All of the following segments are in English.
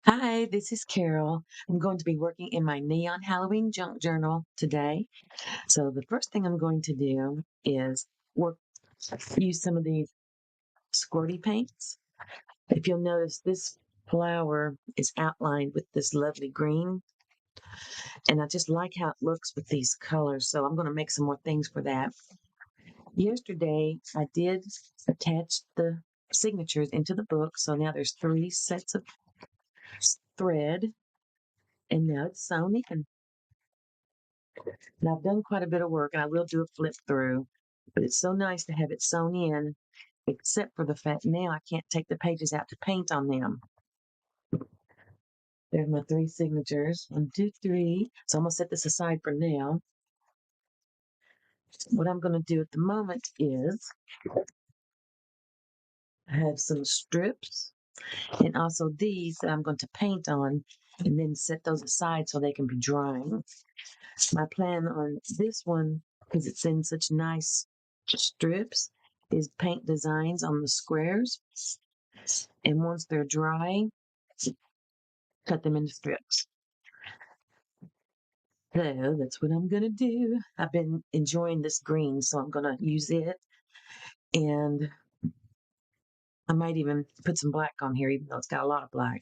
Hi, this is Carol. I'm going to be working in my neon Halloween junk journal today. So the first thing I'm going to do is work use some of these squirty paints. If you'll notice, this flower is outlined with this lovely green, and I just like how it looks with these colors. So I'm going to make some more things for that. Yesterday, I did attach the signatures into the book. So now there's 3 sets of thread, and now it's sewn in. And I've done quite a bit of work, and I will do a flip through, but it's so nice to have it sewn in, except for the fact now I can't take the pages out to paint on them. There's my 3 signatures. 1, 2, 3. So I'm going to set this aside for now. What I'm going to do at the moment is I have some strips and also these that I'm going to paint on and then set those aside so they can be drying. My plan on this one, because it's in such nice strips, is paint designs on the squares. And once they're dry, cut them into strips. So that's what I'm going to do. I've been enjoying this green, so I'm going to use it. And I might even put some black on here, even though it's got a lot of black.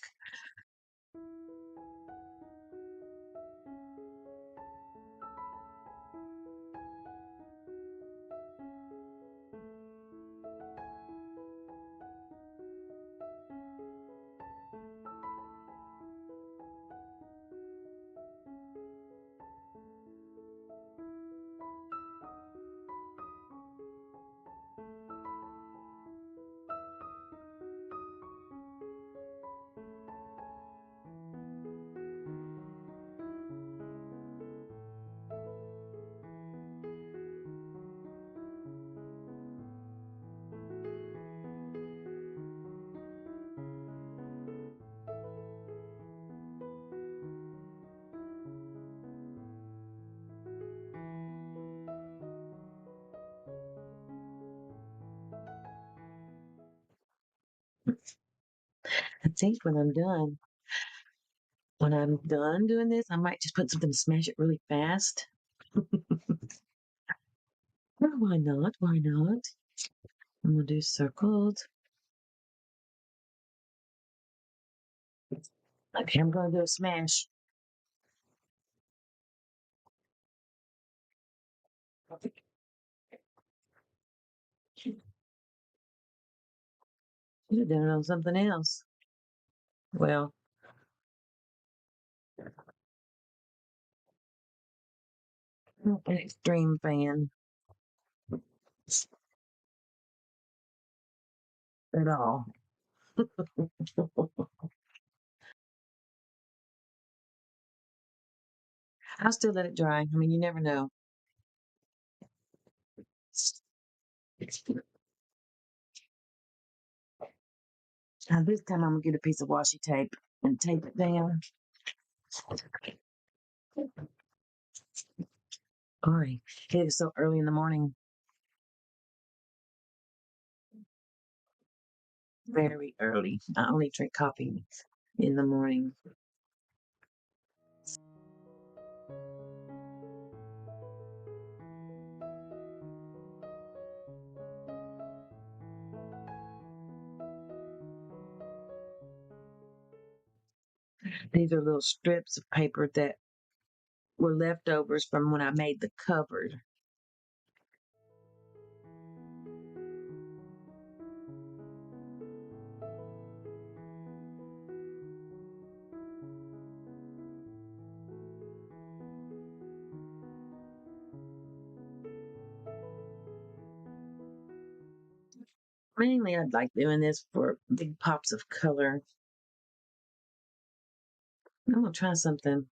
I think when I'm done doing this, I might just put something to smash it really fast. Well, why not? Why not? I'm going to do circles. Okay, I'm going to do a smash. Should have done it on something else. Well, I'm not an extreme fan at all. I'll still let it dry. I mean, you never know. Now, this time I'm gonna get a piece of washi tape and tape it down. All right. It is so early in the morning. Very early. I only drink coffee in the morning. These are little strips of paper that were leftovers from when I made the cover. Mainly, I'd like doing this for big pops of color. I'm gonna try something.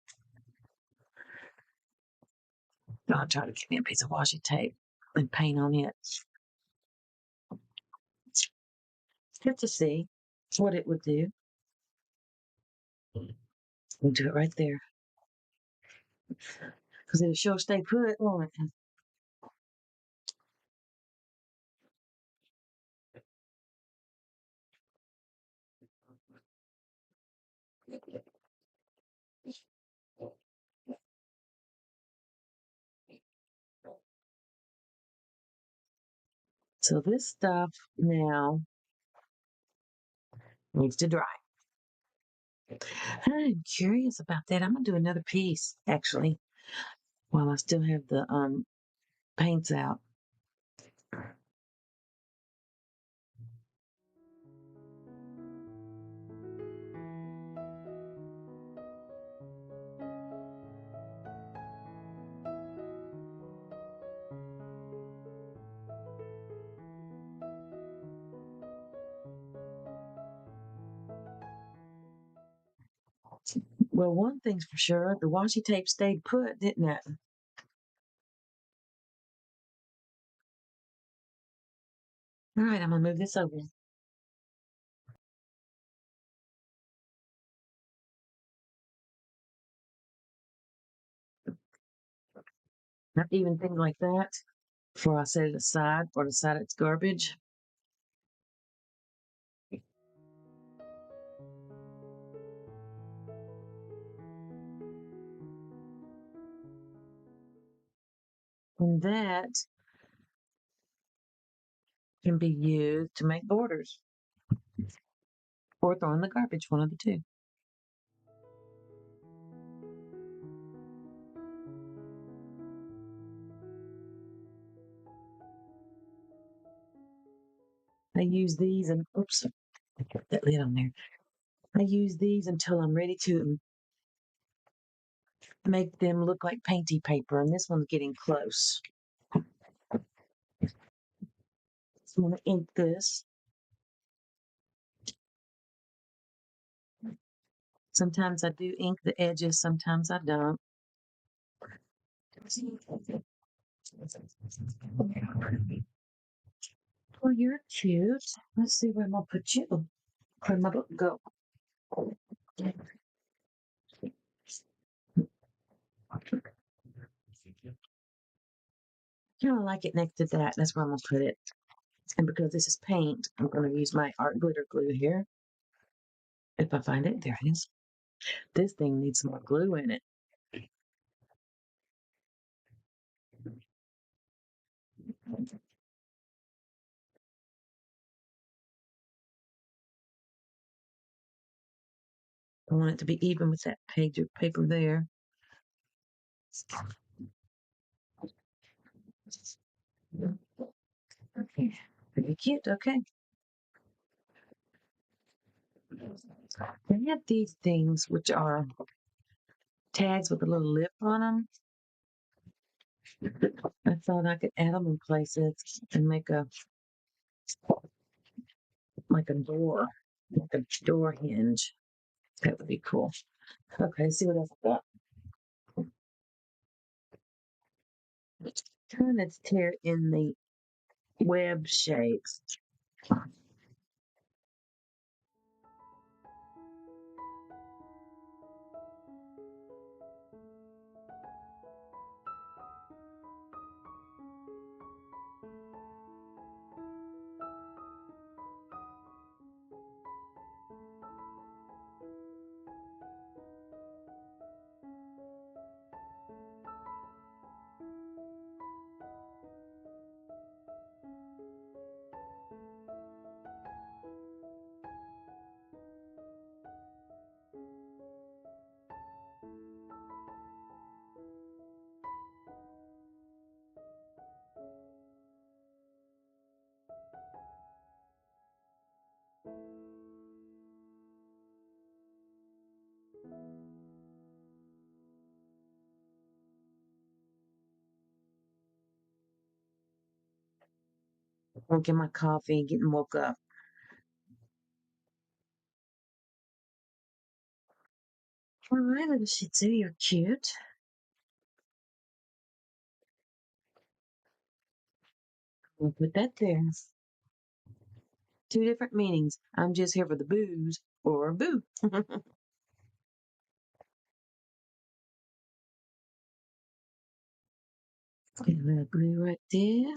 I'll try to get me a piece of washi tape and paint on it. Just to see what it would do. We'll do it right there. Because it'll sure stay put, won't it? So this stuff now needs to dry. I'm curious about that. I'm gonna do another piece actually while I still have the paints out. Well, one thing's for sure, the washi tape stayed put, didn't it? All right, I'm gonna move this over. Not even things like that before I set it aside or decide it's garbage. And that can be used to make borders or throw in the garbage, one of the two. I use these and oops, I got that lid on there. I use these until I'm ready to make them look like painty paper, and this one's getting close. So I'm going to ink this. Sometimes I do ink the edges, sometimes I don't. Well, you're cute. Let's see where I'm going to put you. Where my book go? Kind of like it next to that. That's where I'm going to put it. And because this is paint, I'm going to use my art glitter glue here. If I find it, there it is. This thing needs some more glue in it. I want it to be even with that page of paper there. Very cute. Okay. They have these things which are tags with a little lip on them. I thought I could add them in places and make a like a door, like a door hinge. That would be cool. Okay, see what else I got. Trying to tear in the web shapes. Drinking my coffee, getting woke up. All right, little Shih Tzu, you're cute. We'll put that there. Two different meanings. I'm just here for the booze or boo. Get a little glue right there.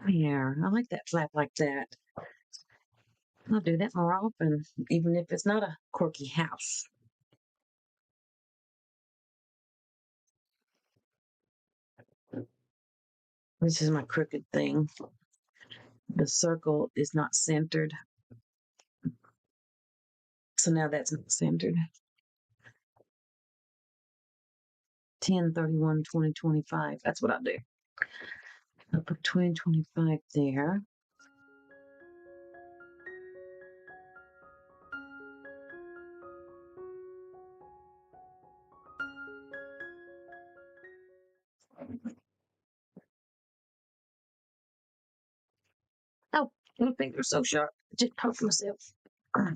There. I like that flap like that. I'll do that more often, even if it's not a quirky house. This is my crooked thing. The circle is not centered. So now that's not centered. 10/31/2025. That's what I'll do. I'll put 2025 there. Oh, my finger's so sharp. I just poked myself. I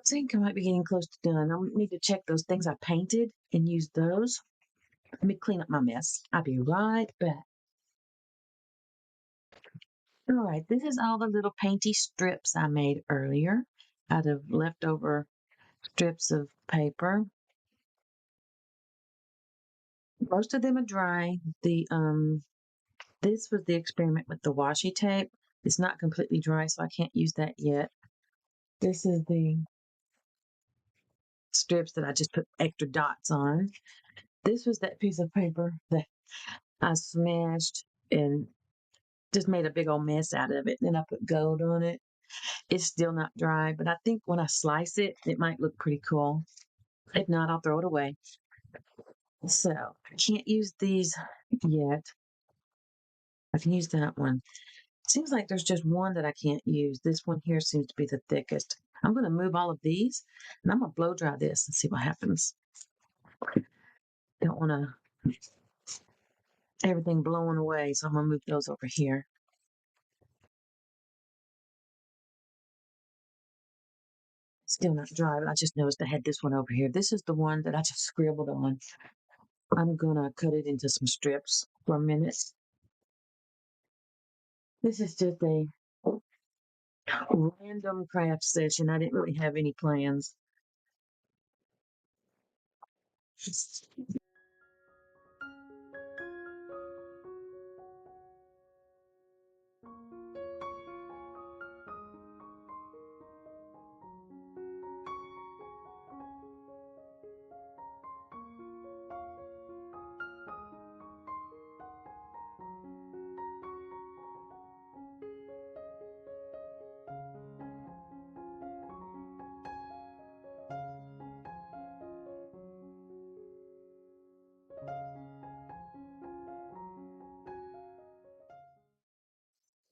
think I might be getting close to done. I need to check those things I painted and use those. Let me clean up my mess. I'll be right back. All right, this is all the little painty strips I made earlier out of leftover strips of paper. Most of them are dry. This was the experiment with the washi tape. It's not completely dry, so I can't use that yet. This is the strips that I just put extra dots on. This was that piece of paper that I smashed and just made a big old mess out of it. Then I put gold on it. It's still not dry, but I think when I slice it, it might look pretty cool. If not, I'll throw it away. So I can't use these yet. I can use that one. Seems like there's just one that I can't use. This one here seems to be the thickest. I'm going to move all of these and I'm going to blow dry this and see what happens. Don't want everything blowing away, so I'm going to move those over here. Still not dry, but I just noticed I had this one over here. This is the one that I just scribbled on. I'm going to cut it into some strips for a minute. This is just a random craft session. I didn't really have any plans.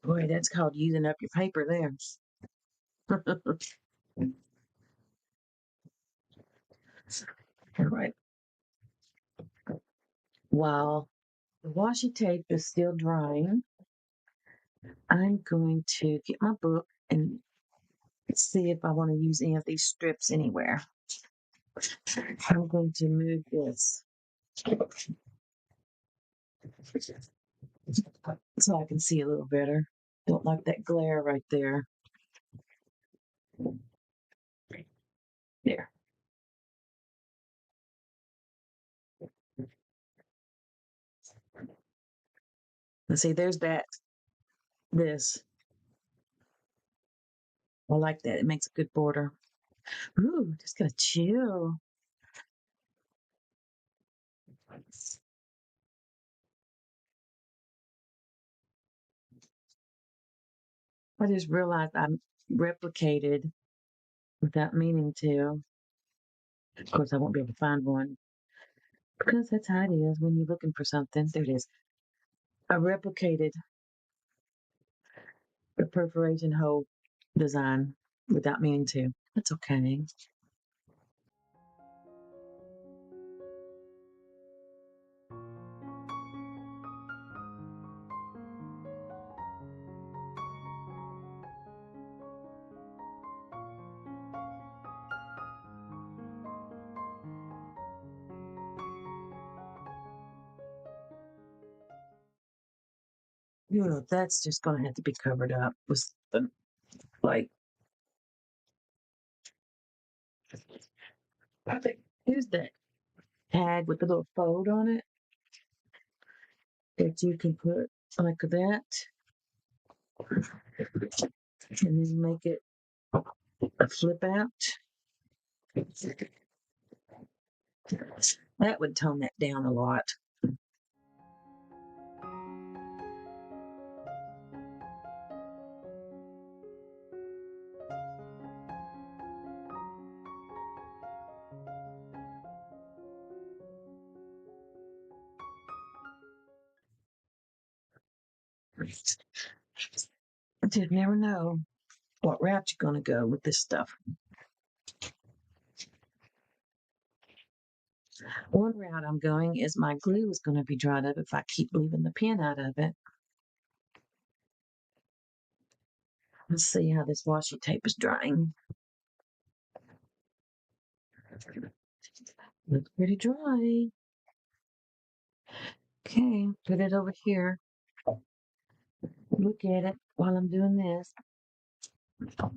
Boy, that's called using up your paper there. All right. While the washi tape is still drying, I'm going to get my book and see if I want to use any of these strips anywhere. I'm going to move this so I can see a little better. Don't like that glare right there. There. Let's see, there's that. This. I like that. It makes a good border. Ooh, just gonna chill. I just realized I replicated without meaning to. Of course, I won't be able to find one because that's how it is when you're looking for something. There it is. I replicated the perforation hole design without meaning to. That's okay. That's just going to have to be covered up with the, like, I think, here's that tag with the little fold on it that you can put like that and then make it a flip out. That would tone that down a lot. You never know what route you're going to go with this stuff. One route I'm going is my glue is going to be dried up if I keep leaving the pen out of it. Let's see how this washi tape is drying. Looks pretty dry. Okay, put it over here. Look at it while I'm doing this. I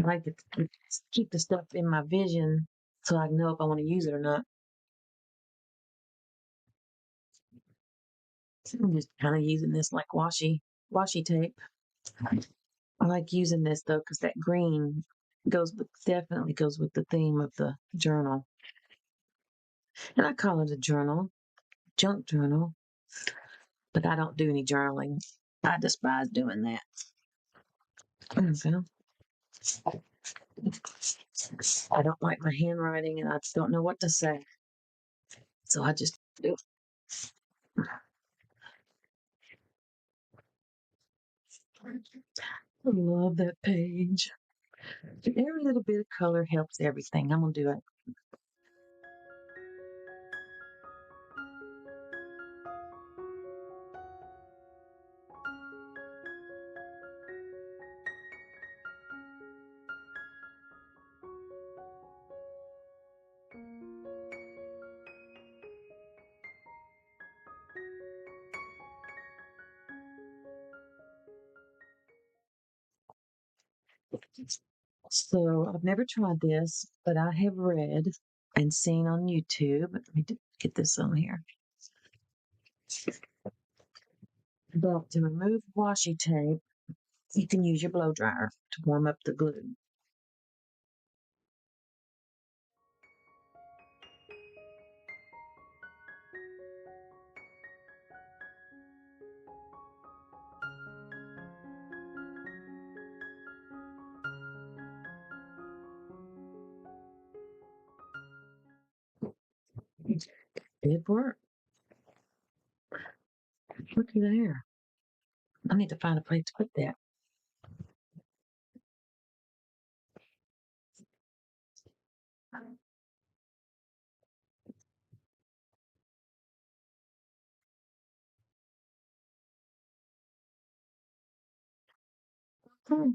like to keep the stuff in my vision so I know if I want to use it or not. So I'm just kind of using this like washi tape. I like using this though because that green definitely goes with the theme of the journal. And I call it a journal, junk journal, but I don't do any journaling. I despise doing that. So, I don't like my handwriting and I just don't know what to say. So I just do. I love that page. Every little bit of color helps everything. I'm going to do it. So I've never tried this, but I have read and seen on YouTube. Let me get this on here. But to remove washi tape, you can use your blow dryer to warm up the glue. It worked. Looky there. I need to find a place to put that. Hmm,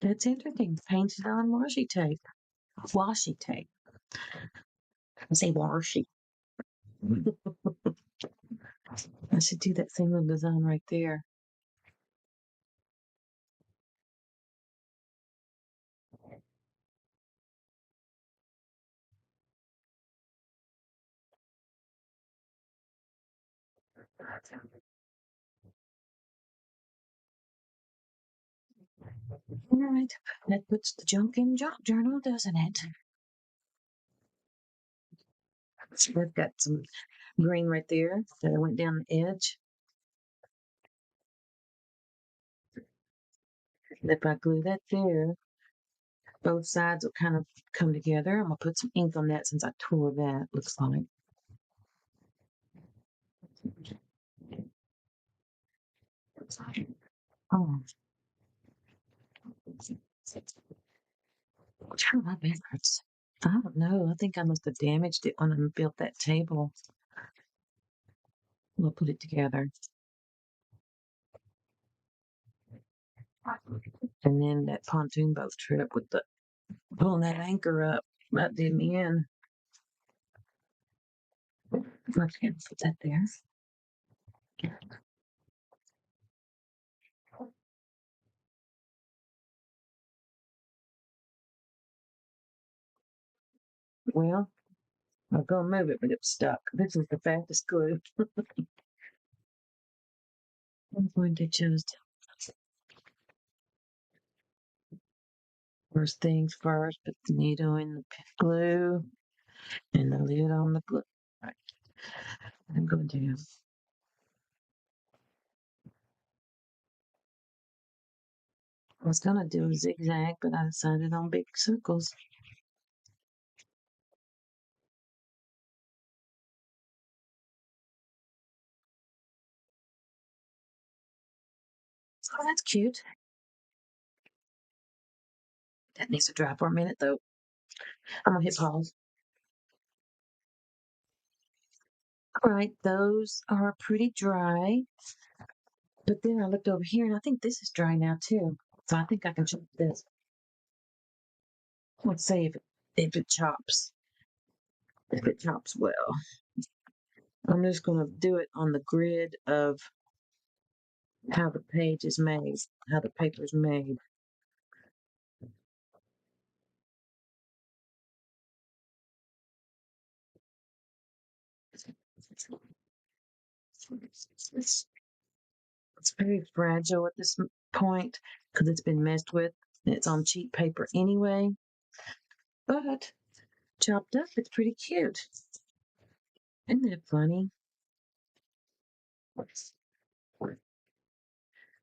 that's interesting. Painted on washi tape. Washi tape. I say washi. I should do that same little design right there. All right, that puts the junk in junk journal, doesn't it? So I've got some green right there that I went down the edge. If I glue that there, both sides will kind of come together. I'm gonna put some ink on that since I tore that, looks like. Oh, how my backwards. I don't know. I think I must have damaged it when I built that table. We'll put it together. And then that pontoon boat trip with the pulling that anchor up, that did me in. I can't put that there. Well, I'll go move it, but it was stuck. This is the fastest glue. I'm going to just first things first, put the needle in the glue and the lid on the glue. Right. I'm going to I was gonna do a zigzag, but I decided on big circles. Oh, that's cute. That needs to dry for a minute though. I'm gonna hit pause. All right, those are pretty dry. But then I looked over here and I think this is dry now too. So I think I can chop this. Let's see if it chops. If it chops well. I'm just gonna do it on the grid of how the page is made, how the paper is made. It's very fragile at this point because it's been messed with and it's on cheap paper anyway. But chopped up, it's pretty cute. Isn't that funny?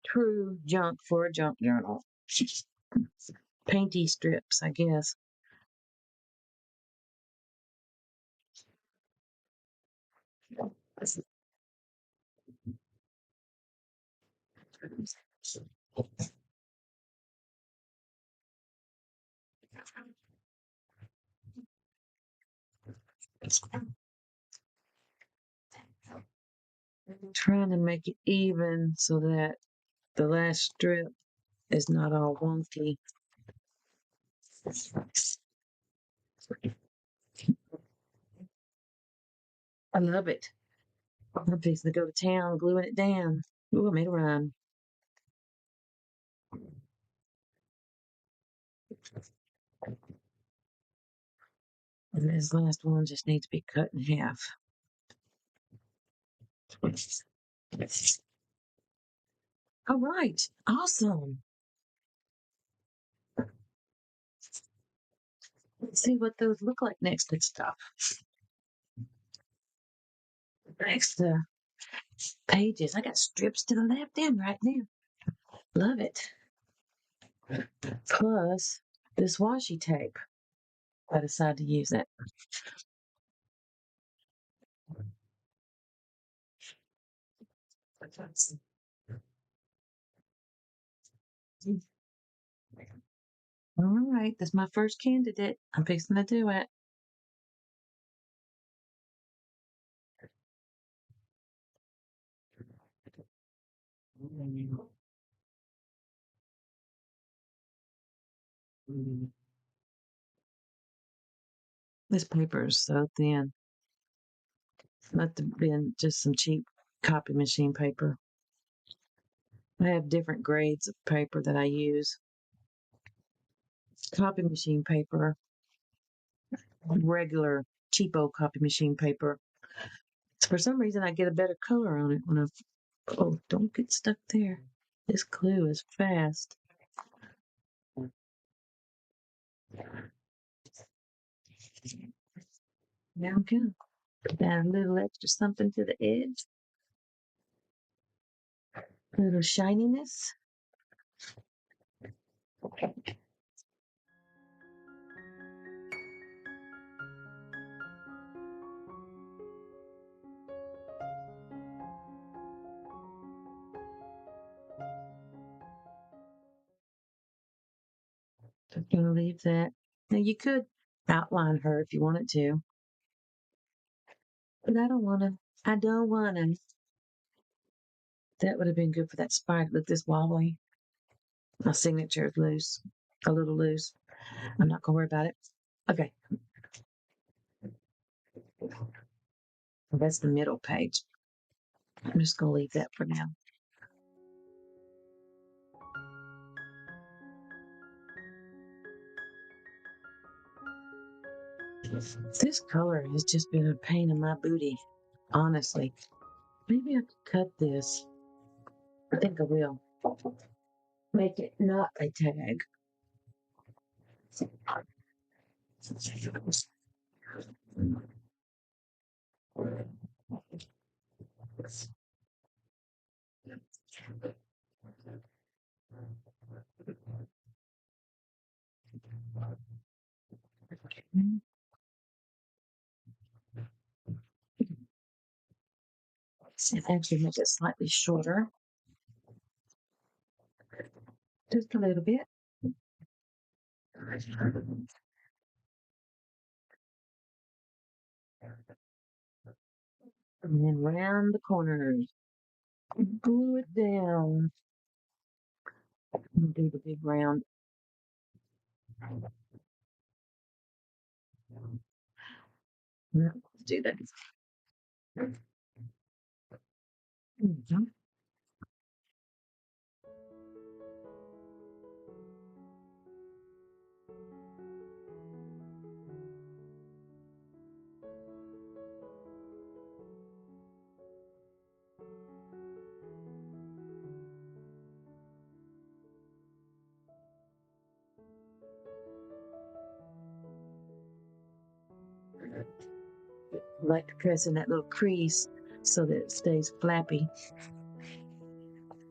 True junk for a junk journal. Painty strips, I guess. Trying to make it even so that the last strip is not all wonky. I love it. I'm fixing to go to town, gluing it down. Ooh, I made a rhyme. And this last one just needs to be cut in half. All right, awesome. Let's see what those look like next to stuff. Next to pages. I got strips to the left and right there. Love it. Plus this washi tape. I decided to use it. All right, that's my first candidate. I'm fixing to do it. This paper is so thin. Must have been just some cheap copy machine paper. I have different grades of paper that I use. Copy machine paper, regular cheapo copy machine paper. For some reason, I get a better color on it when I. Oh, don't get stuck there. This glue is fast. Now good. Add a little extra something to the edge. A little shininess. I'm gonna leave that. Now you could outline her if you wanted to, but I don't want to. I don't want to. That would have been good for that spike. Look, this wobbly. My signature is loose, a little loose. I'm not gonna worry about it. Okay, that's the middle page. I'm just gonna leave that for now. This color has just been a pain in my booty, honestly. Maybe I could cut this. I think I will. Make it not a tag. And actually make it slightly shorter, just a little bit. And then round the corners. Glue it down. Do the big round. Let's do that. Mhm. Like to press in that little crease so that it stays flappy.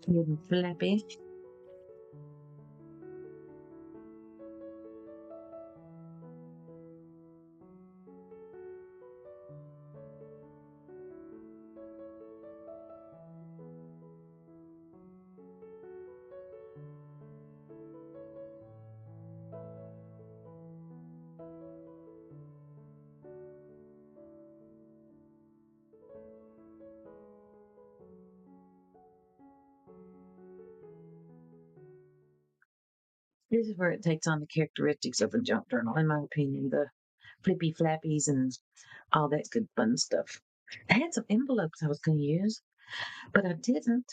Good and flappy. This is where it takes on the characteristics of a junk journal, in my opinion. The flippy flappies and all that good fun stuff. I had some envelopes I was going to use, but I didn't.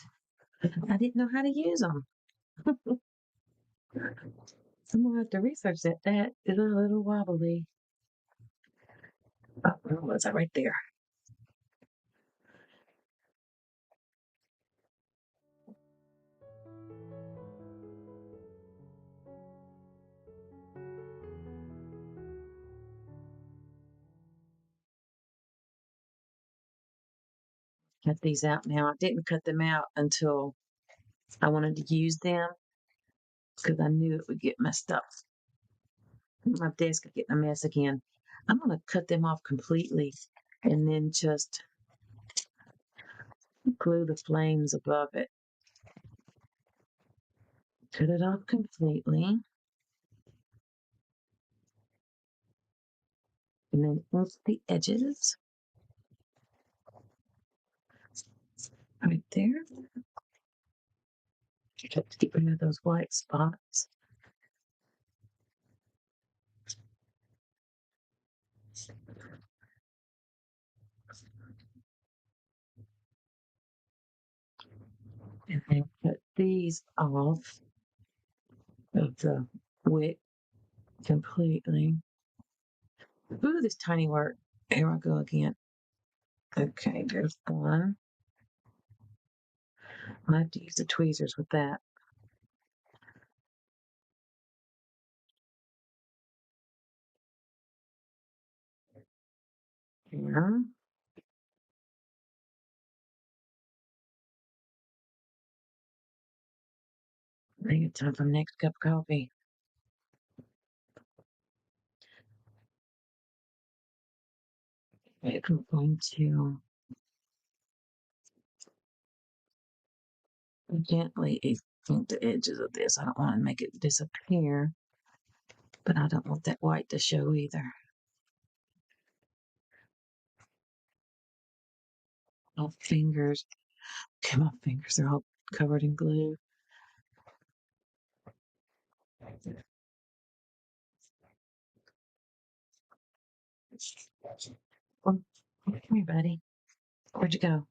I didn't know how to use them. I'm going to have to research that. That is a little wobbly. Oh, where was I? Right there. Cut these out now. I didn't cut them out until I wanted to use them because I knew it would get messed up. My desk would get a mess again. I'm going to cut them off completely and then just glue the flames above it. Cut it off completely. And then ink the edges right there. Just get rid of those white spots. And then cut these off of the wick completely. Ooh, this tiny work. Here I go again. Okay, there's one. I have to use the tweezers with that. Yeah. I think it's time for the next cup of coffee. I'm going to gently ink the edges of this. I don't want to make it disappear, but I don't want that white to show either. My fingers, okay, my fingers are all covered in glue. Oh, come here, buddy. Where'd you go?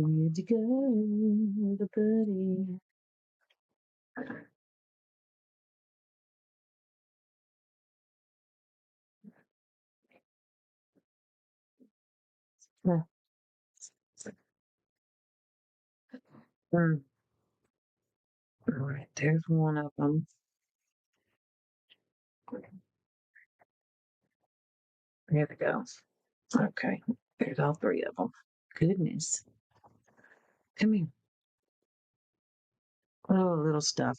Where'd you go, little buddy? Uh, mm, all right, there's one of them. There we go. Okay, there's all three of them. Goodness. Come here. Oh, little stuff.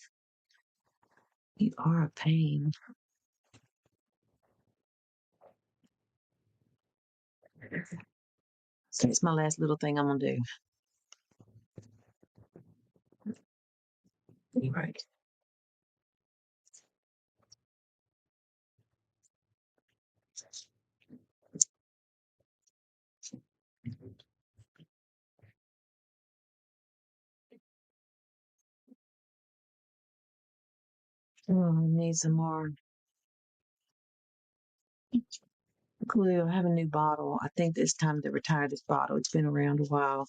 You are a pain. So it's my last little thing I'm gonna do. Right. Oh, I need some more glue. I have a new bottle. I think it's time to retire this bottle. It's been around a while.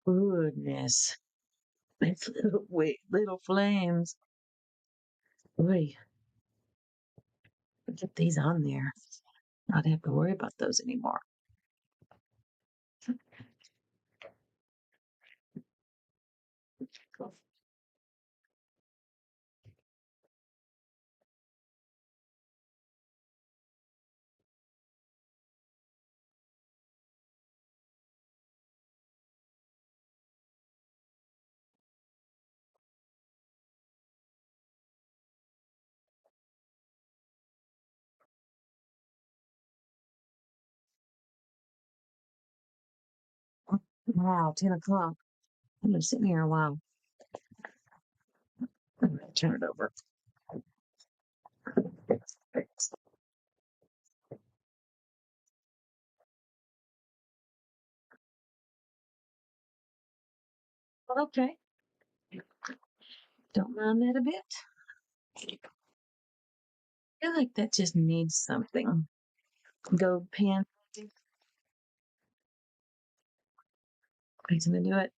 Goodness. It's little wait, little flames. Wait, get these on there. Not have to worry about those anymore. Wow, 10 o'clock. I've been sitting here a while. I'm gonna turn it over. Okay, don't mind that a bit. I feel like that just needs something. Go pen. Wait till I do it.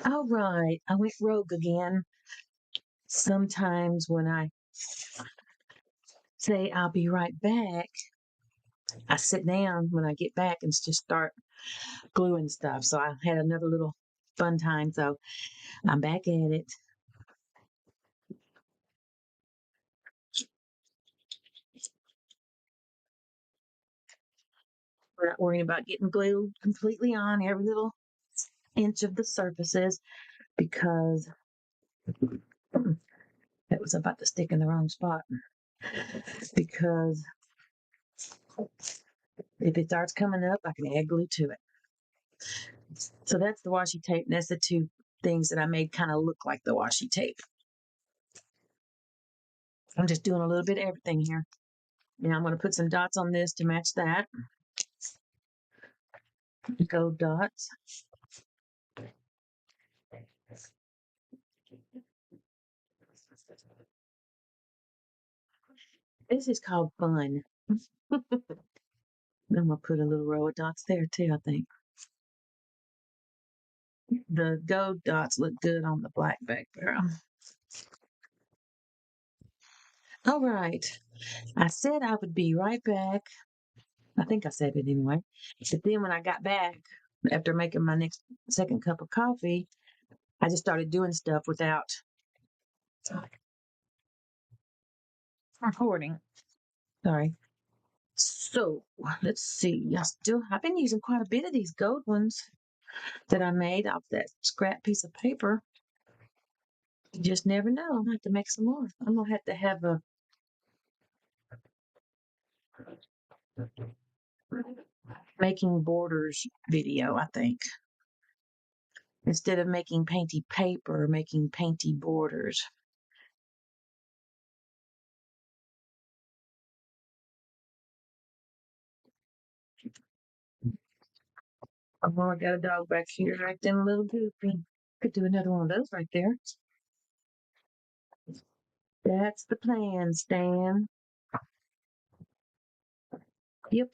All right, I went rogue again. Sometimes when I say I'll be right back, I sit down when I get back and just start gluing stuff. So I had another little fun time. So I'm back at it. We're not worrying about getting glued completely on every little inch of the surfaces because that was about to stick in the wrong spot. Because if it starts coming up, I can add glue to it. So that's the washi tape. And that's the two things that I made kind of look like the washi tape. I'm just doing a little bit of everything here. Now I'm going to put some dots on this to match that. Gold dots. This is called fun. I'm going to put a little row of dots there too, I think. The gold dots look good on the black background. All right. I said I would be right back. I think I said it anyway. But then when I got back, after making my next second cup of coffee, I just started doing stuff without recording. Sorry. So let's see. I've been using quite a bit of these gold ones that I made off that scrap piece of paper. You just never know. I'm gonna have to make some more. I'm gonna have to have making borders video, I think. Instead of making painty paper, making painty borders. Oh, I got a dog back here acting a little goofy. Could do another one of those right there. That's the plan, Stan. Yep.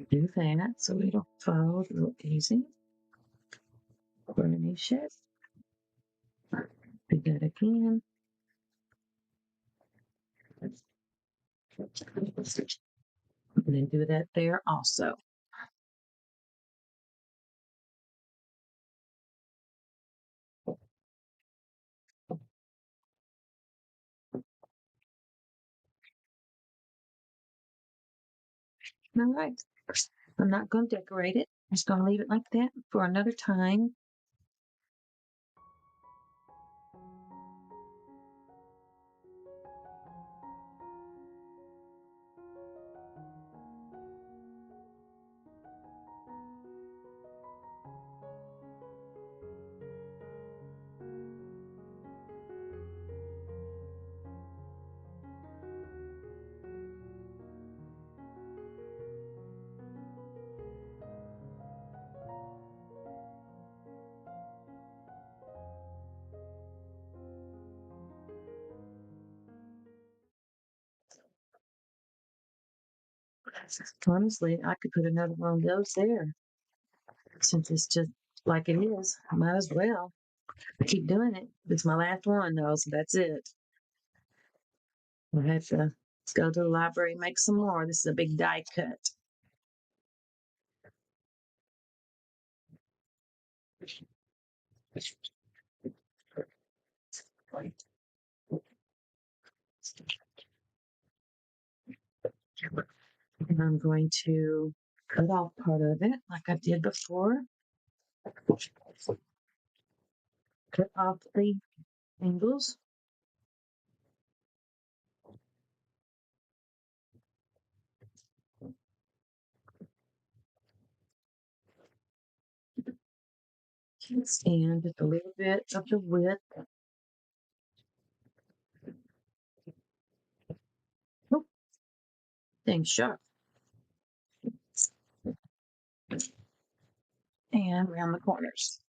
Do that so it'll follow a little easy. Finish it. Do that again. And then do that there also. All right. I'm not going to decorate it. I'm just going to leave it like that for another time. Honestly, I could put another one of those there since it's just like it is. I might as well. I keep doing it. It's my last one though, so that's it. I have to go to the library and make some more. This is a big die cut. And I'm going to cut off part of it like I did before. Cut off the angles. And just a little bit of the width. Oh, dang sharp. And around the corners.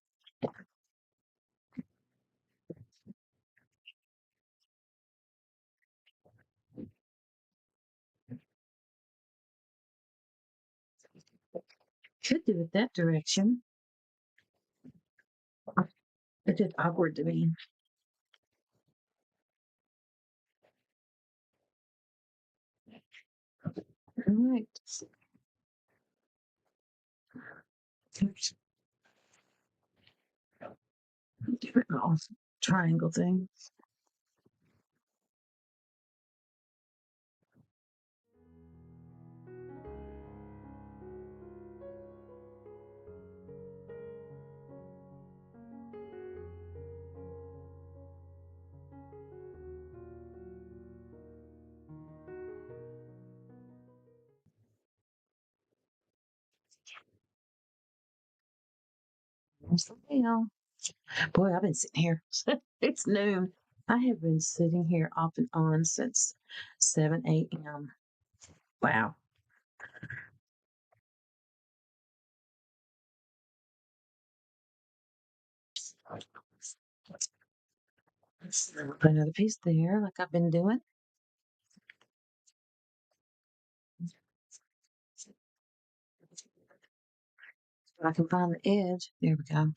Could do it that direction. It's just awkward to me. All right. Different little triangle thing. Well, boy, I've been sitting here. It's noon. I have been sitting here off and on since 7 a.m. Wow. Put another piece there like I've been doing. If I can find the edge. There we go.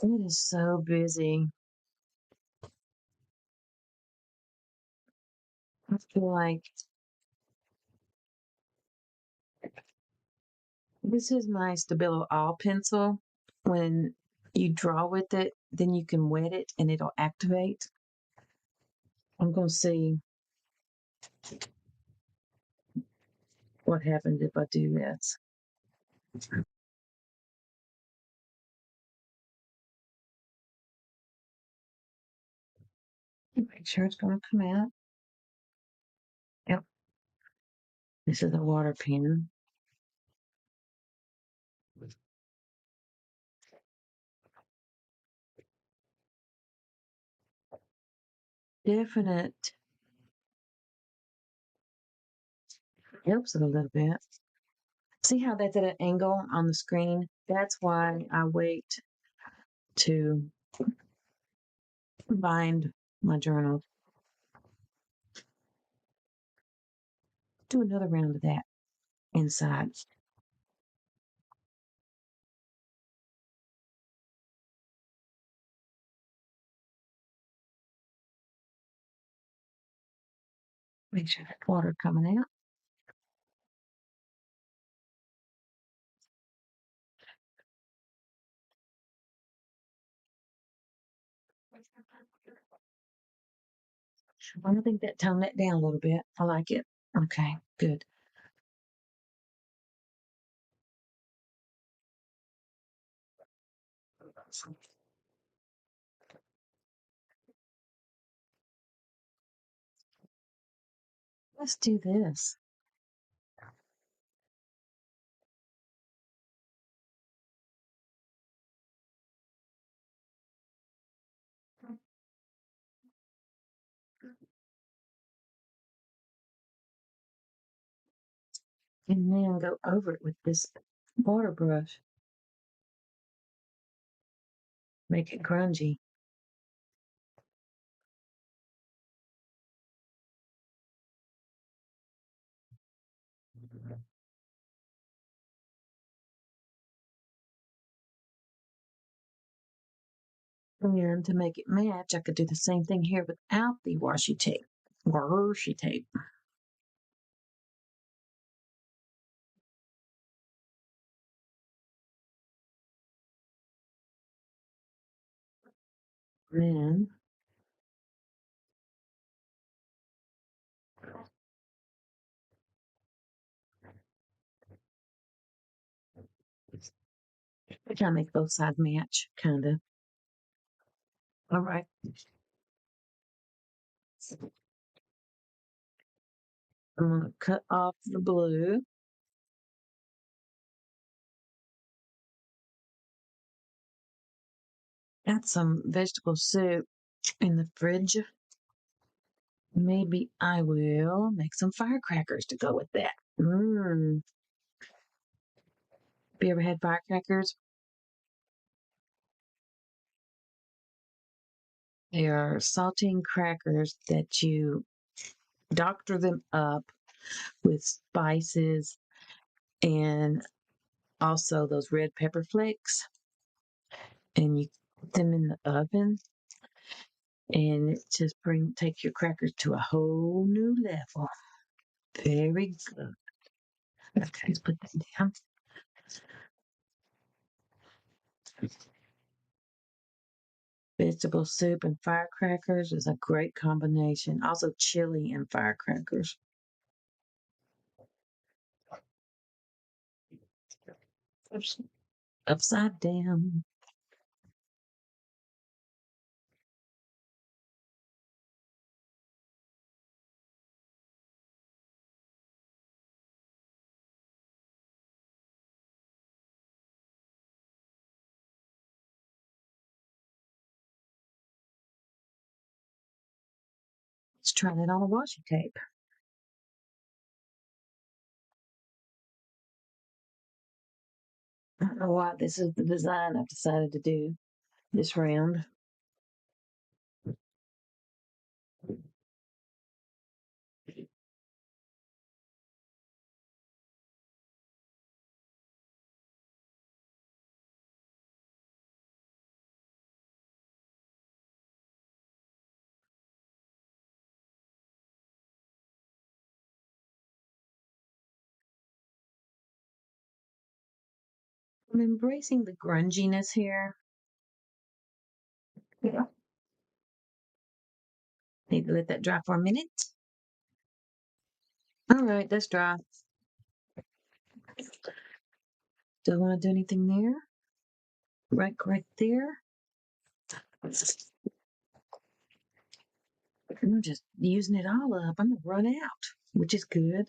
It is so busy. I feel like this is my Stabilo All pencil. When you draw with it, then you can wet it and it'll activate. I'm going to see what happens if I do this. Make sure it's going to come out. Yep. This is a water pen. Definite. Helps it a little bit. See how that's at an angle on the screen? That's why I wait to bind my journal. Do another round of that inside. Make sure that water coming out. I think that toned that down a little bit. I like it. Okay, good. Let's do this. And then go over it with this water brush. Make it grungy. And to make it match, I could do the same thing here without the washi tape. Washi tape. Then I try to make both sides match, kind of. All right. I'm going to cut off the blue. Got some vegetable soup in the fridge. Maybe I will make some firecrackers to go with that. Have you ever had firecrackers? They are saltine crackers that you doctor them up with spices and also those red pepper flakes. And you put them in the oven and it just take your crackers to a whole new level. Very good. Okay, let's put that down. Vegetable soup and firecrackers is a great combination. Also, chili and firecrackers. Upside down. Let's try that on a washi tape. I don't know why this is the design I've decided to do this round. I'm embracing the grunginess here. Yeah. Need to let that dry for a minute. All right, that's dry. Do I want to do anything there? Right there. I'm just using it all up. I'm gonna run out, which is good.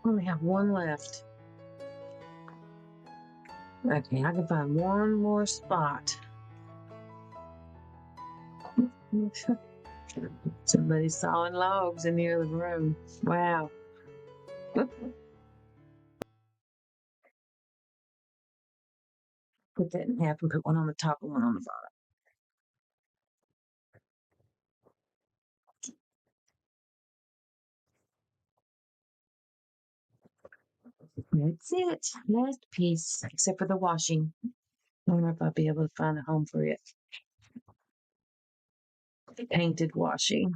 only have one left. Okay, I can find one more spot. Somebody's sawing logs in the other room. Wow. Put that in half and put one on the top and one on the bottom. That's it. Last piece, except for the washing. I wonder if I'll be able to find a home for it. Painted washing.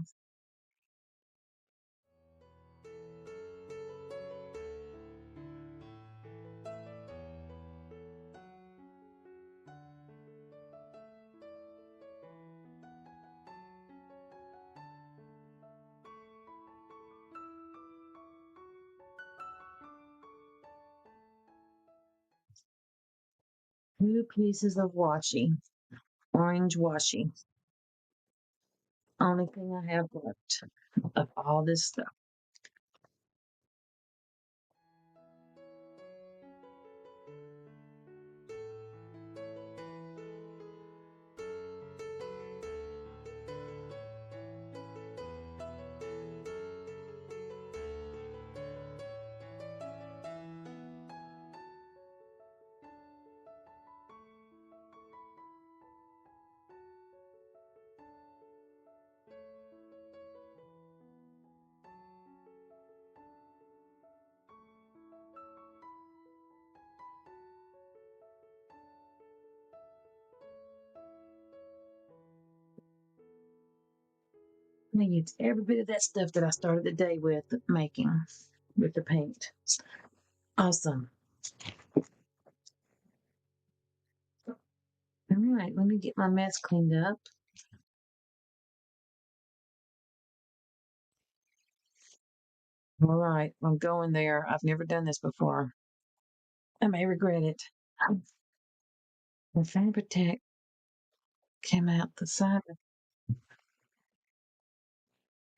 Two pieces of washing. Orange washing. Only thing I have left of all this stuff. I'm gonna use every bit of that stuff that I started the day with making with the paint. Awesome. All right, let me get my mess cleaned up. All right, I'm going there. I've never done this before. I may regret it. The fan protect came out the side.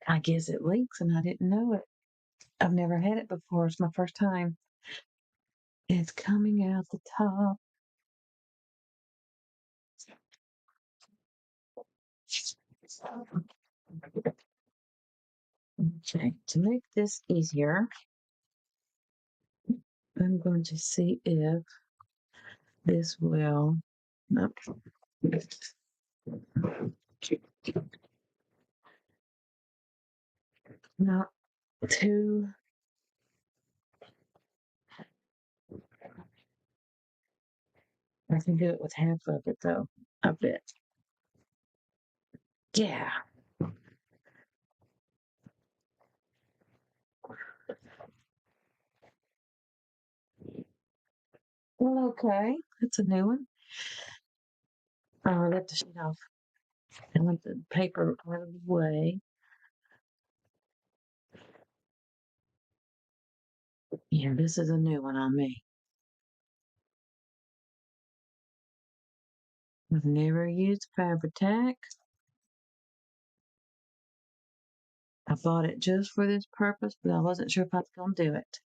I guess it leaks and I didn't know it. I've never had it before. It's my first time. It's coming out the top. Okay, to make this easier, I'm going to see if this will. Nope. Not too. I can do it with half of it though. I bet. Yeah. Well, okay. That's a new one. I left the sheet off. I want the paper out of the way. Yeah, this is a new one on me. I've never used Fabri-Tac. I bought it just for this purpose, but I wasn't sure if I was going to do it.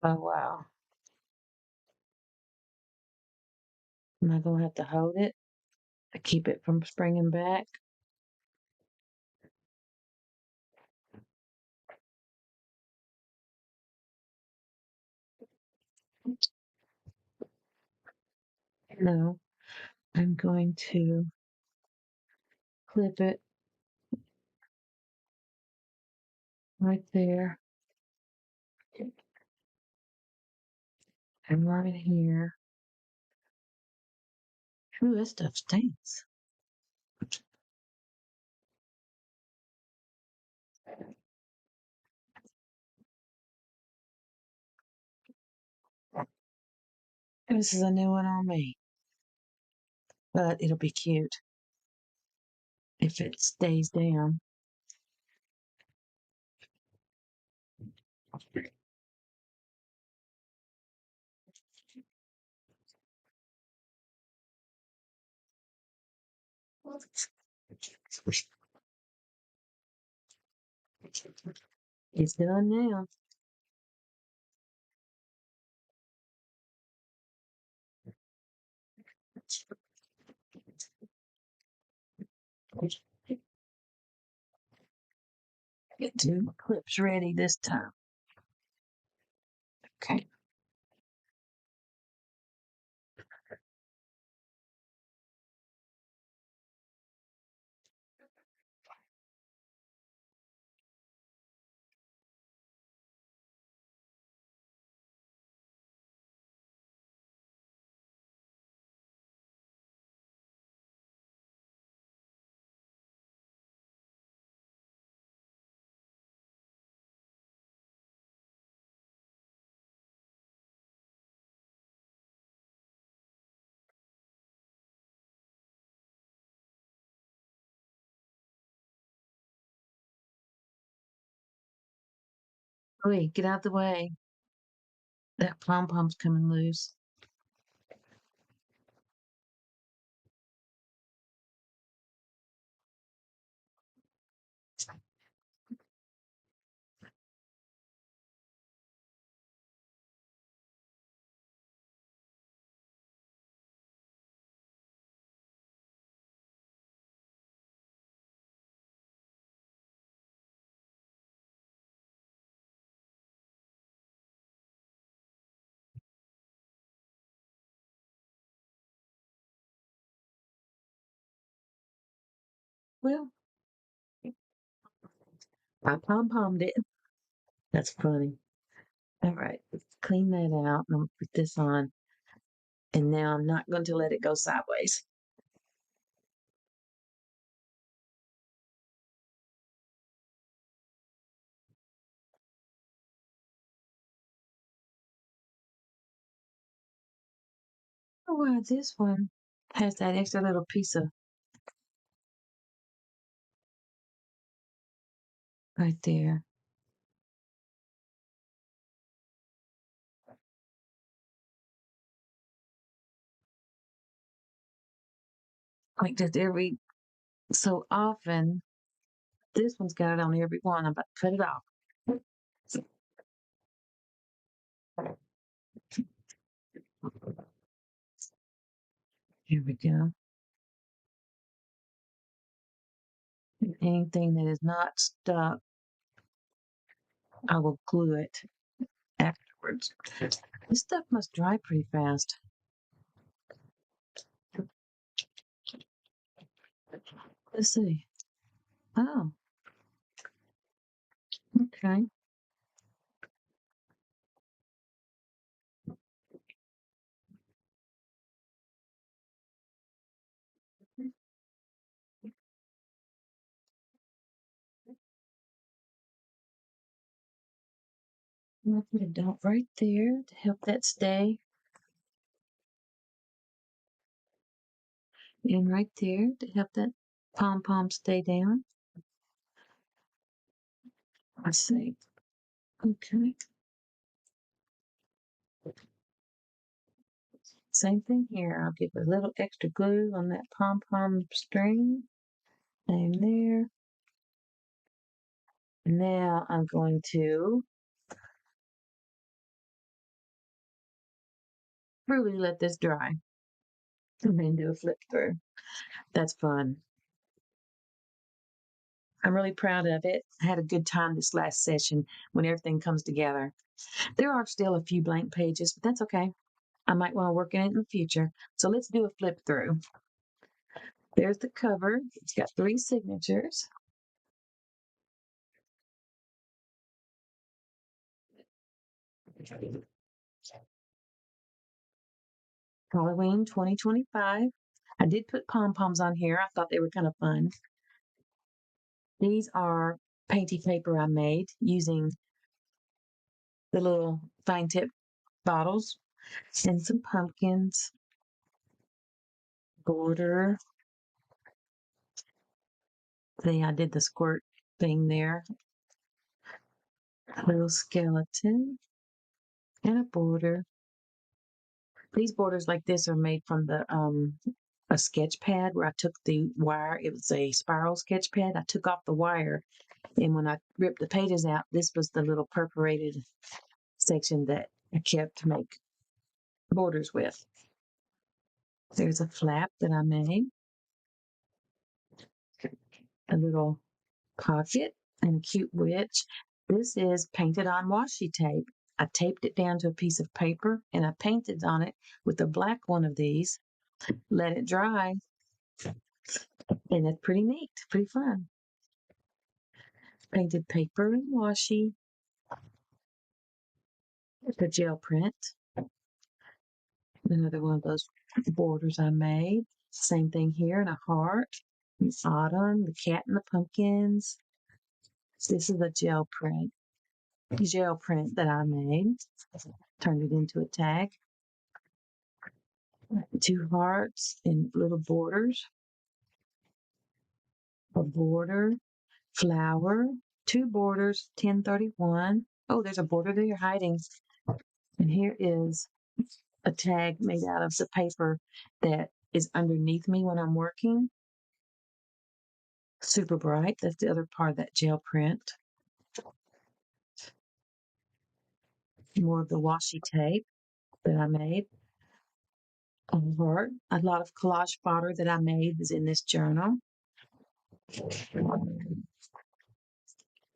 Oh, wow. Am I going to have to hold it to keep it from springing back? No, I'm going to clip it right there and right here. Ooh, this stuff stinks. This is a new one on me, but it'll be cute if it stays down. It's done now. Get two clips ready this time. Okay. Wait, get out of the way. That pom pom's coming loose. Well, I pom pommed it. That's funny. All right, let's clean that out. And I'm gonna put this on. And now I'm not going to let it go sideways. Oh, why this one has that extra little piece of right there. Like just every so often. This one's got it on every one. I'm about to cut it off. Here we go. Anything that is not stuck, I will glue it afterwards. This stuff must dry pretty fast. Let's see. Oh, okay. I'm gonna put a dot right there to help that stay, and right there to help that pom pom stay down. Let's see. Okay. Same thing here. I'll give a little extra glue on that pom pom string. Same there. Now I'm going to really let this dry and then do a flip through. That's fun. I'm really proud of it. I had a good time this last session when everything comes together. There are still a few blank pages, but that's okay. I might want to work in it in the future. So let's do a flip through. There's the cover. It's got 3 signatures. Halloween 2025. I did put pom poms on here. I thought they were kind of fun. These are painty paper I made using the little fine tip bottles and some pumpkins, border. See, I did the squirt thing there. A little skeleton and a border. These borders like this are made from the a sketch pad where I took the wire. It was a spiral sketch pad. I took off the wire, and when I ripped the pages out, this was the little perforated section that I kept to make borders with. There's a flap that I made, a little pocket, and a cute witch. This is painted on washi tape. I taped it down to a piece of paper and I painted on it with a black one of these, let it dry, and it's pretty neat, pretty fun. Painted paper and washi, the gel print, another one of those borders I made. Same thing here, and a heart, an autumn, the cat and the pumpkins. This is a gel print that I made. Turned it into a tag. 2 hearts and little borders. A border, flower, 2 borders, 1031. Oh, there's a border there hiding. And here is a tag made out of the paper that is underneath me when I'm working. Super bright. That's the other part of that gel print. More of the washi tape that I made. A heart. A lot of collage fodder that I made is in this journal.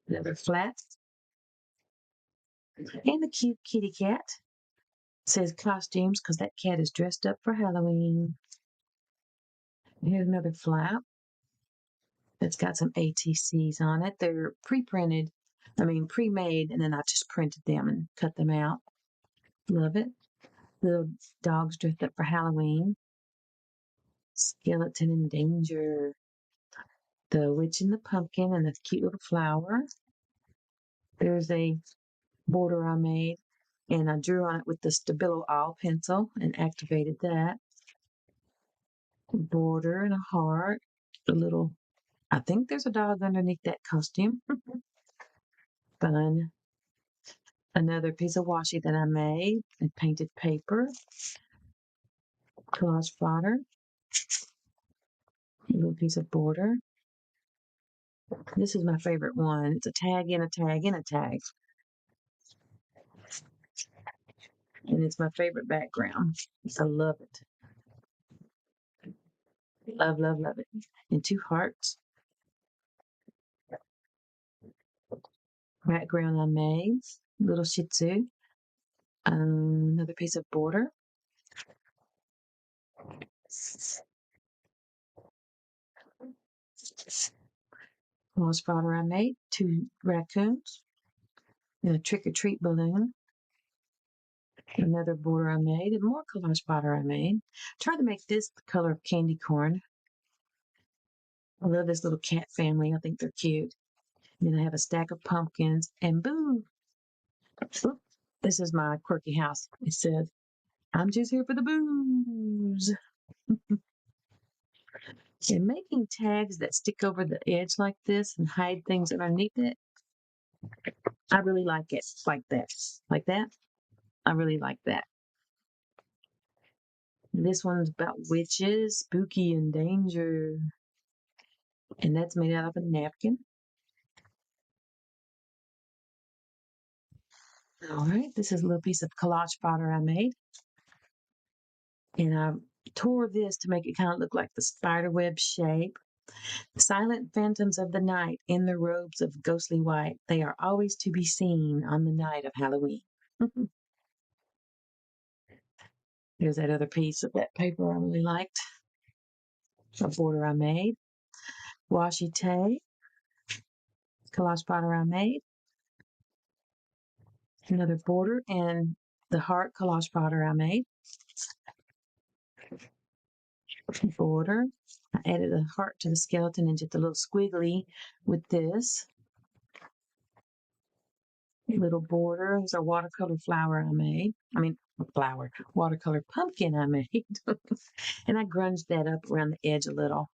Another flat. And a cute kitty cat. It says costumes because that cat is dressed up for Halloween. Here's another flap that's got some ATCs on it. They're pre-made, and then I just printed them and cut them out. Love it. Little dogs dressed up for Halloween. Skeleton in danger. The witch and the pumpkin and the cute little flower. There's a border I made, and I drew on it with the Stabilo oil pencil and activated that. Border and a heart. I think there's a dog underneath that costume. Fun. Another piece of washi that I made and painted paper. Collage fodder. A little piece of border. This is my favorite one. It's a tag in a tag in a tag. And it's my favorite background. I love it. Love, love, love it. And 2 hearts. Background I made. Little Shih Tzu. Another piece of border. Collage fodder I made. 2 raccoons. And a trick or treat balloon. Another border I made, and more collage fodder I made. Tried to make this the color of candy corn. I love this little cat family. I think they're cute. And then I have a stack of pumpkins, and boo! Oop, this is my quirky house. It says, I'm just here for the booze. And making tags that stick over the edge like this and hide things underneath it, I really like it like that. Like that? I really like that. This one's about witches, spooky and danger. And that's made out of a napkin. All right, this is a little piece of collage fodder I made. And I tore this to make it kind of look like the spider web shape. Silent phantoms of the night in their robes of ghostly white, they are always to be seen on the night of Halloween. There's that other piece of that paper I really liked. A border I made. Washi tape. Collage fodder I made. Another border and the heart collage fodder I made. Border. I added a heart to the skeleton and just a little squiggly with this. Little border. There's a watercolor flower I made. Watercolor pumpkin I made. And I grunged that up around the edge a little.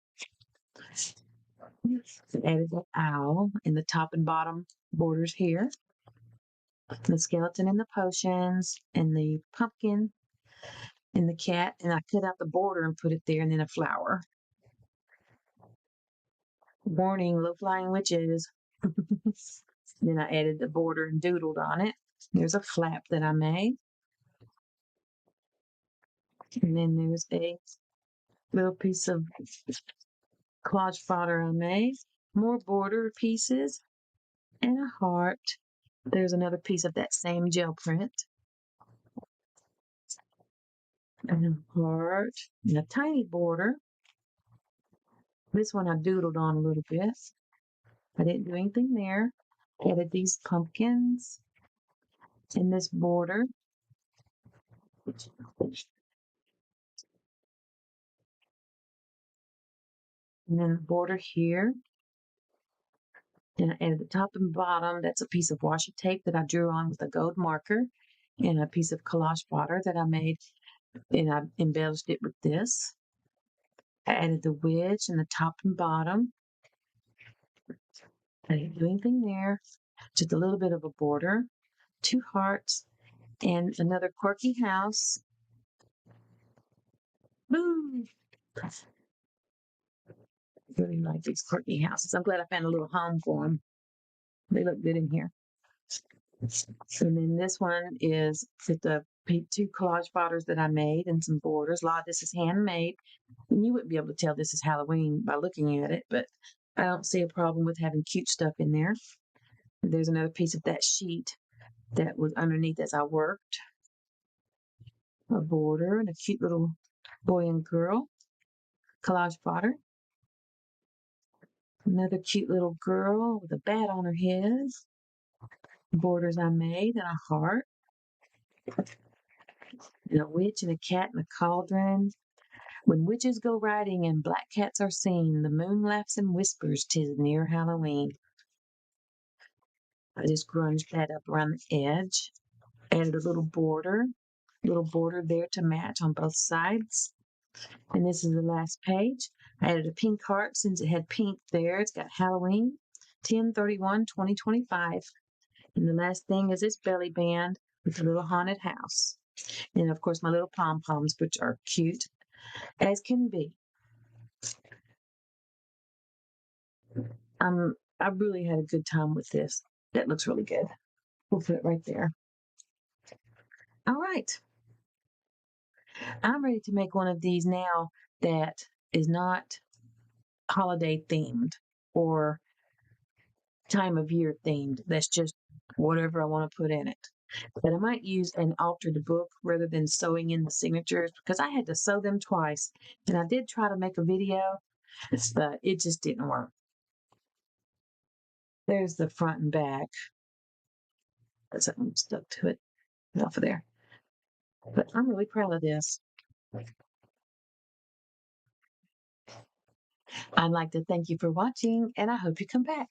Added the owl in the top and bottom borders here. The skeleton and the potions and the pumpkin. and the cat, and I cut out the border and put it there, and then a flower. Warning, low-flying witches. Then I added the border and doodled on it. There's a flap that I made. And then there's a little piece of collage fodder I made. More border pieces and a heart. There's another piece of that same gel print. And a heart and a tiny border. This one I doodled on a little bit. I didn't do anything there. Added these pumpkins in this border. And then the border here. And at the top and bottom, that's a piece of washi tape that I drew on with a gold marker and a piece of collage fodder that I made, and I embellished it with this. I added the wedge in the top and bottom. I didn't do anything there. Just a little bit of a border, 2 hearts, and another quirky house. Boom! Really like these quirky houses. I'm glad I found a little home for them. They look good in here. And then this one is with the 2 collage fodders that I made and some borders. A lot of this is handmade. And you wouldn't be able to tell this is Halloween by looking at it, but I don't see a problem with having cute stuff in there. There's another piece of that sheet that was underneath as I worked. A border and a cute little boy and girl. Collage fodder. Another cute little girl with a bat on her head. Borders I made and a heart. And a witch and a cat and a cauldron. When witches go riding and black cats are seen, the moon laughs and whispers 'tis near Halloween. I just grunged that up around the edge. Added a little border there to match on both sides. And this is the last page. I added a pink heart since it had pink there. It's got Halloween, 10/31/2025. And the last thing is this belly band with a little haunted house. And of course, my little pom-poms, which are cute as can be. I really had a good time with this. That looks really good. We'll put it right there. All right. I'm ready to make one of these now that is not holiday themed or time of year themed. That's just whatever I want to put in it. But I might use an altered book rather than sewing in the signatures because I had to sew them twice. And I did try to make a video, but it just didn't work. There's the front and back. That's something stuck to it off of there. But I'm really proud of this. I'd like to thank you for watching, and I hope you come back.